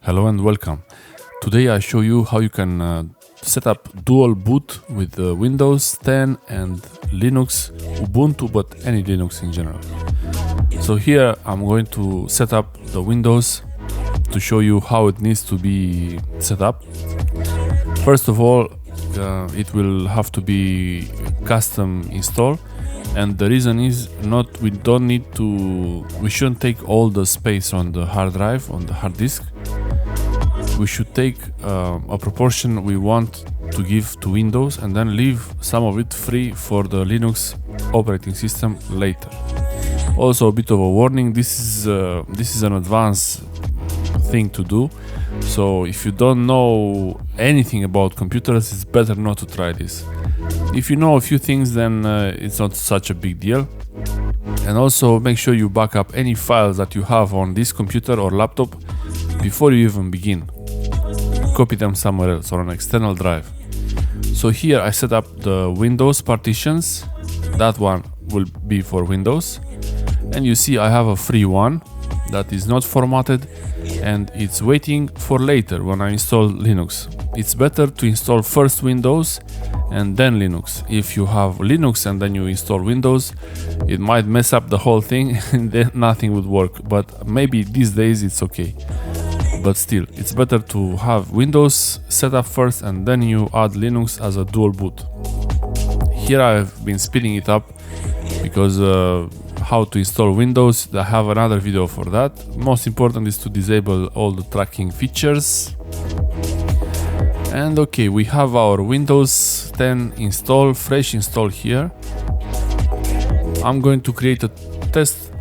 Hello and welcome. Today I show you how you can set up dual boot with Windows 10 and Linux, Ubuntu, but any Linux in general. So here I'm going to set up the Windows to show you how it needs to be set up. First of all, it will have to be custom install, and the reason is we shouldn't take all the space on the hard drive, on the hard disk. We should take a proportion we want to give to Windows and then leave some of it free for the Linux operating system later. Also, a bit of a warning, this is an advanced thing to do, so if you don't know anything about computers, it's better not to try this. If you know a few things, then it's not such a big deal. And also make sure you back up any files that you have on this computer or laptop before you even begin. Copy them somewhere else or an external drive. So here I set up the Windows partitions. That one will be for Windows. And you see I have a free one that is not formatted and it's waiting for later when I install Linux. It's better to install first Windows and then Linux. If you have Linux and then you install Windows, it might mess up the whole thing and then nothing would work. But maybe these days it's okay. But still, it's better to have Windows set up first and then you add Linux as a dual boot. Here I've been speeding it up because how to install Windows, I have another video for that. Most important is to disable all the tracking features. And okay, we have our Windows 10 install, fresh install here. I'm going to create a text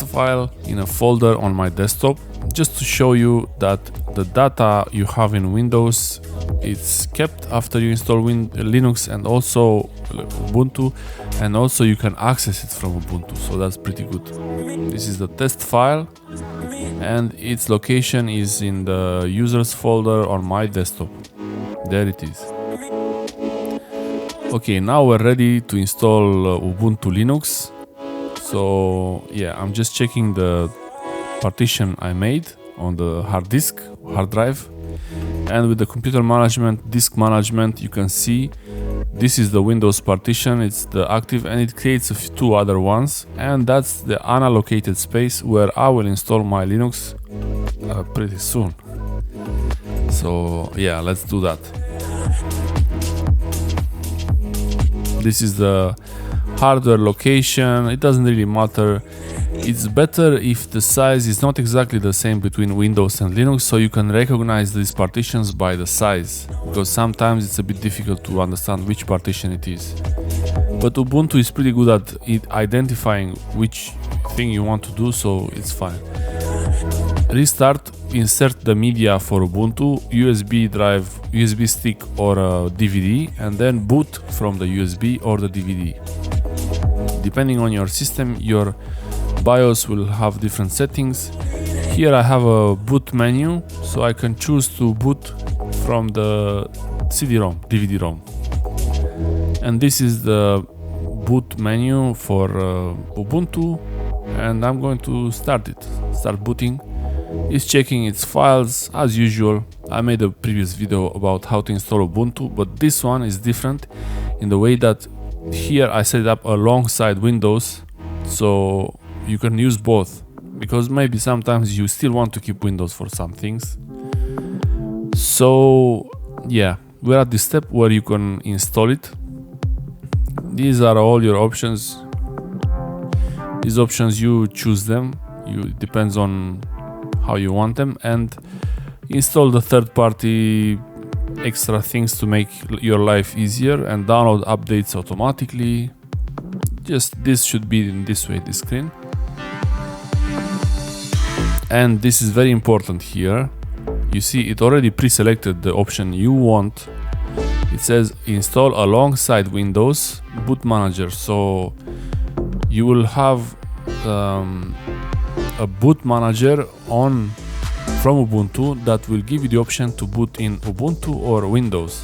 file in a folder on my desktop, just to show you that the data you have in Windows, it's kept after you install Linux and also Ubuntu, and also you can access it from Ubuntu, so that's pretty good. This is the test file and its location is in the users folder on my desktop. There it is. Okay, now we're ready to install Ubuntu Linux. So yeah, I'm just checking the partition I made on the hard drive, and with the computer management, disk management, you can see this is the Windows partition, it's the active, and it creates two other ones, and that's the unallocated space where I will install my Linux pretty soon. So yeah, let's do that. This is the hardware location. It doesn't really matter. It's better if the size is not exactly the same between Windows and Linux, so you can recognize these partitions by the size, because sometimes it's a bit difficult to understand which partition it is. But Ubuntu is pretty good at identifying which thing you want to do, so it's fine. Restart, insert the media for Ubuntu, USB drive, USB stick or a DVD, and then boot from the USB or the DVD. Depending on your system, your BIOS will have different settings. Here I have a boot menu, so I can choose to boot from the cd-rom, DVD-ROM. And this is the boot menu for Ubuntu, and I'm going to start booting. It's checking its files as usual. I made a previous video about how to install Ubuntu, but this one is different in the way that here I set it up alongside Windows, so you can use both, because maybe sometimes you still want to keep Windows for some things. So yeah, we're at the step where you can install it. These are all your options. These options, you choose them. It depends on how you want them, and install the third-party extra things to make your life easier and download updates automatically. Just this should be in this way, this screen. And this is very important here. You see it already pre-selected the option you want. It says install alongside Windows Boot Manager, so you will have a boot manager from Ubuntu that will give you the option to boot in Ubuntu or Windows.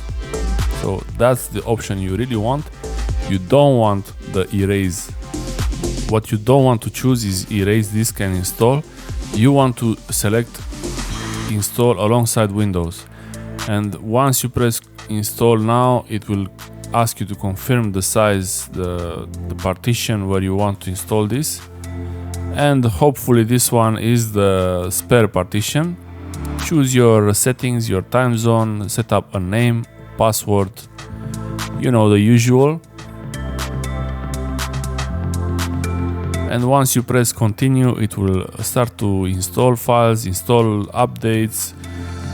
So that's the option you really want. You don't want the erase. What you don't want to choose is erase disk and install. You want to select install alongside Windows. And once you press install now, it will ask you to confirm the size, the partition where you want to install this. And hopefully this one is the spare partition. Choose your settings, your time zone, set up a name, password, you know, the usual. And once you press continue, it will start to install files, install updates,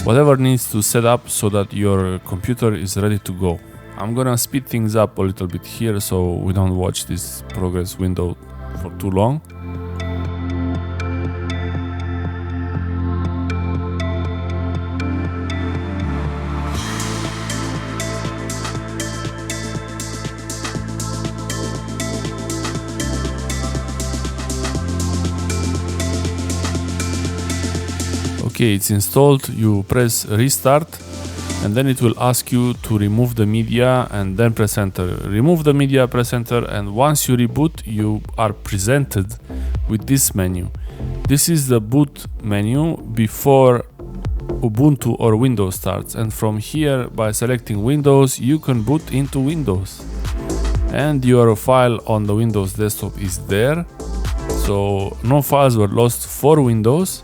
whatever needs to set up so that your computer is ready to go. I'm gonna speed things up a little bit here so we don't watch this progress window for too long. Okay, it's installed. You press restart and then it will ask you to remove the media and then press enter. Remove the media, press enter, and once you reboot, you are presented with this menu. This is the boot menu before Ubuntu or Windows starts, and from here, by selecting Windows, you can boot into Windows. And your file on the Windows desktop is there, so no files were lost for Windows.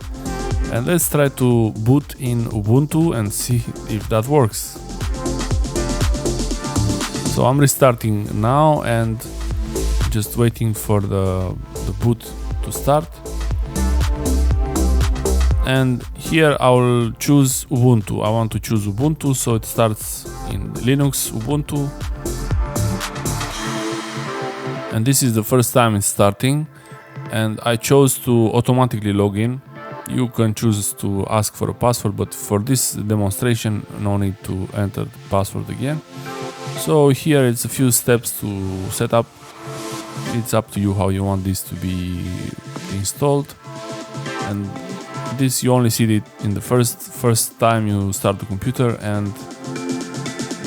And let's try to boot in Ubuntu and see if that works. So I'm restarting now and just waiting for the boot to start. And here I will choose Ubuntu. I want to choose Ubuntu, so it starts in Linux, Ubuntu. And this is the first time it's starting. And I chose to automatically log in. You can choose to ask for a password, but for this demonstration, no need to enter the password again. So here it's a few steps to set up. It's up to you how you want this to be installed. And this you only see it in the first time you start the computer. And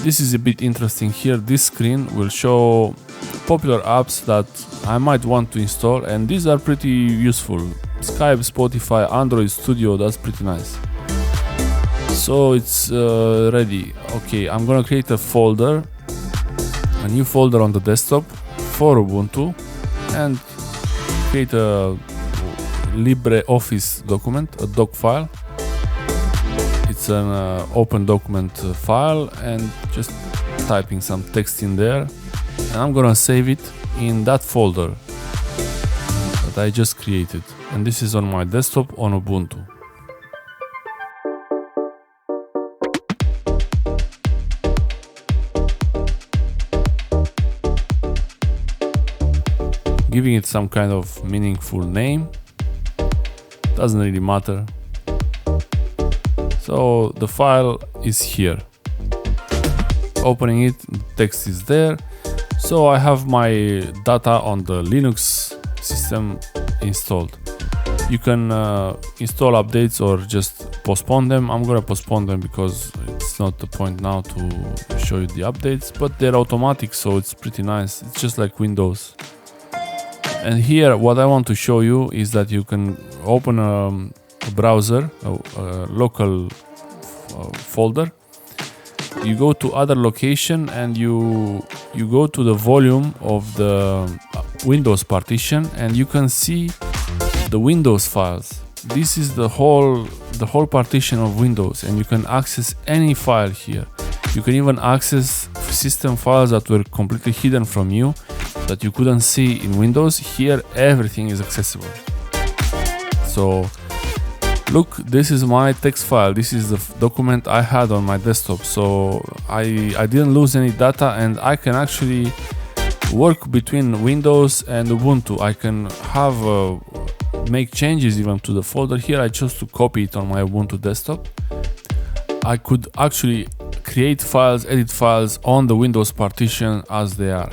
this is a bit interesting here. This screen will show popular apps that I might want to install, and these are pretty useful. Skype, Spotify, Android Studio, that's pretty nice. So it's ready. Okay, I'm gonna create a folder, a new folder on the desktop for Ubuntu, and create a LibreOffice document, a doc file. It's an open document file, and just typing some text in there, and I'm gonna save it in that folder that I just created. And this is on my desktop on Ubuntu. Giving it some kind of meaningful name, doesn't really matter. So the file is here. Opening it, text is there. So I have my data on the Linux system installed. You can install updates or just postpone them. I'm gonna postpone them because it's not the point now to show you the updates, but they're automatic, so it's pretty nice. It's just like Windows. And here what I want to show you is that you can open a browser, a local folder. You go to other location and you go to the volume of the Windows partition, and you can see the Windows files. This is the whole partition of Windows, and you can access any file here. You can even access system files that were completely hidden from you, that you couldn't see in Windows. Here everything is accessible. So look, this is my text file. This is the document I had on my desktop. So I didn't lose any data, and I can actually work between Windows and Ubuntu. I can have make changes even to the folder. Here I chose to copy it on my Ubuntu desktop. I could actually create files, edit files on the Windows partition as they are.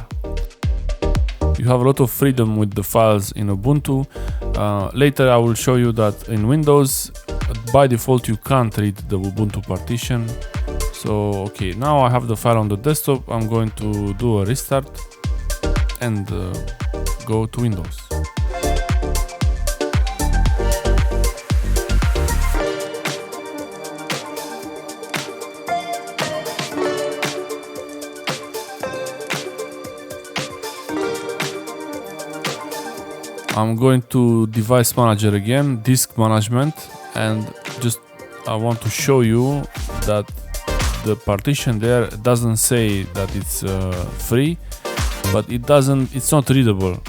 You have a lot of freedom with the files in Ubuntu. Later I will show you that in Windows, by default, you can't read the Ubuntu partition. So, okay, now I have the file on the desktop. I'm going to do a restart and go to Windows. I'm going to device manager again, disk management, and just I want to show you that the partition there doesn't say that it's free, but it's not readable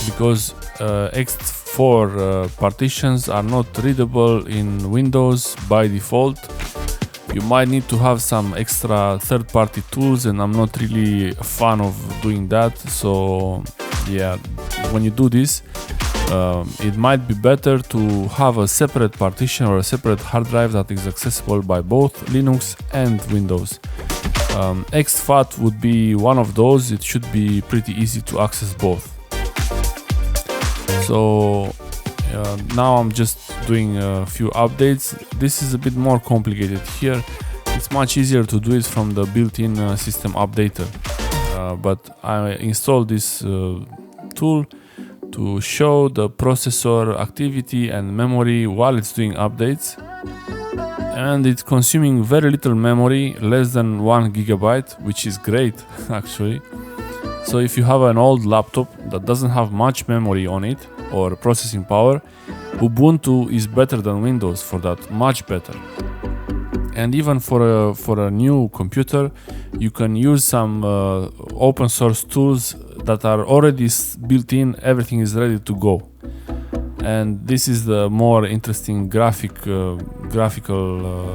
because X4 partitions are not readable in Windows by default. You might need to have some extra third-party tools, and I'm not really a fan of doing that. So yeah, when you do this, it might be better to have a separate partition or a separate hard drive that is accessible by both Linux and Windows. exFAT would be one of those. It should be pretty easy to access both. So now I'm just doing a few updates. This is a bit more complicated here. It's much easier to do it from the built-in system updater. But I installed this tool to show the processor activity and memory while it's doing updates. And it's consuming very little memory, less than 1 gigabyte, which is great actually. So if you have an old laptop that doesn't have much memory on it or processing power, Ubuntu is better than Windows for that, much better. And even for a new computer, you can use some open source tools that are already built in. Everything is ready to go. And this is the more interesting graphical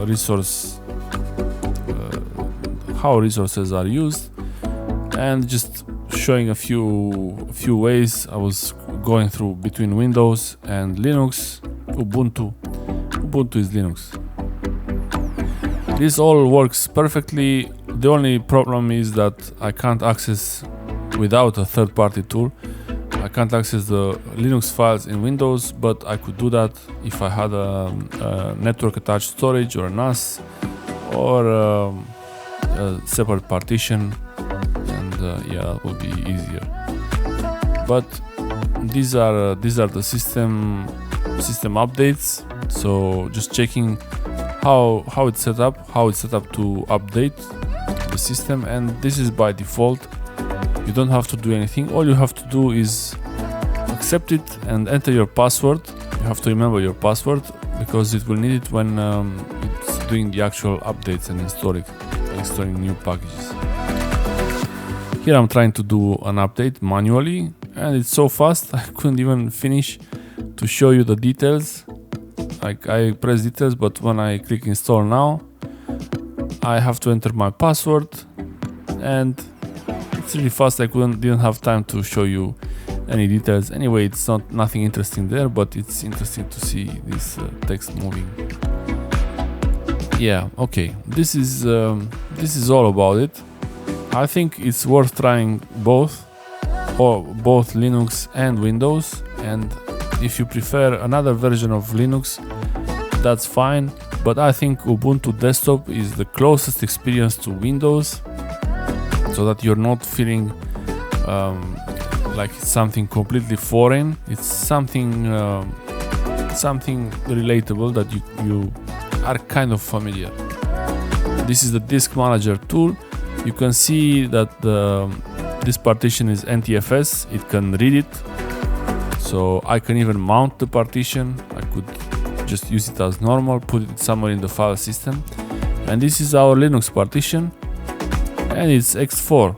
resource, how resources are used, and just showing a few ways. I was going through between Windows and Linux. Ubuntu is Linux. This all works perfectly. The only problem is that I can't access without a third-party tool. I can't access the Linux files in Windows, but I could do that if I had a network attached storage or a NAS or a separate partition, and yeah, that would be easier. But these are the system updates. So just checking how it's set up to update the system, and this is by default. You don't have to do anything. All you have to do is accept it and enter your password. You have to remember your password because it will need it when it's doing the actual updates and installing new packages. Here I'm trying to do an update manually, and it's so fast I couldn't even finish to show you the details. Like, I press details, but when I click install now, I have to enter my password, and it's really fast. I didn't have time to show you any details. Anyway, it's nothing interesting there, but it's interesting to see this text moving. Yeah, okay. This is all about it. I think it's worth trying both Linux and Windows. And if you prefer another version of Linux, that's fine. But I think Ubuntu Desktop is the closest experience to Windows, so that you're not feeling like it's something completely foreign. It's something relatable that you are kind of familiar. This is the disk manager tool. You can see that this partition is NTFS. It can read it, so I can even mount the partition. I could just use it as normal, put it somewhere in the file system. And this is our Linux partition, and it's X4.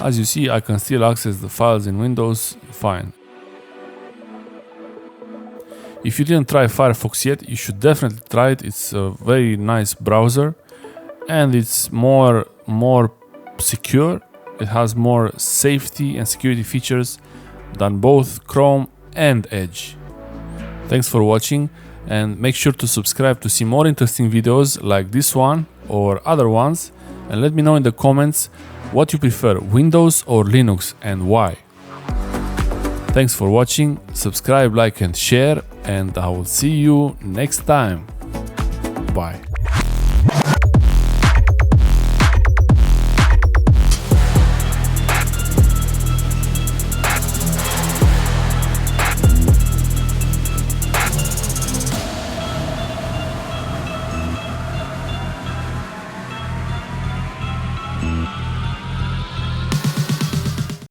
As you see, I can still access the files in Windows fine. If you didn't try Firefox yet, you should definitely try it. It's a very nice browser, and it's more secure. It has more safety and security features than both Chrome and Edge. Thanks for watching, and make sure to subscribe to see more interesting videos like this one or other ones, and let me know in the comments what you prefer, Windows or Linux, and why. Thanks for watching. Subscribe, like and share, and I will see you next time. Bye.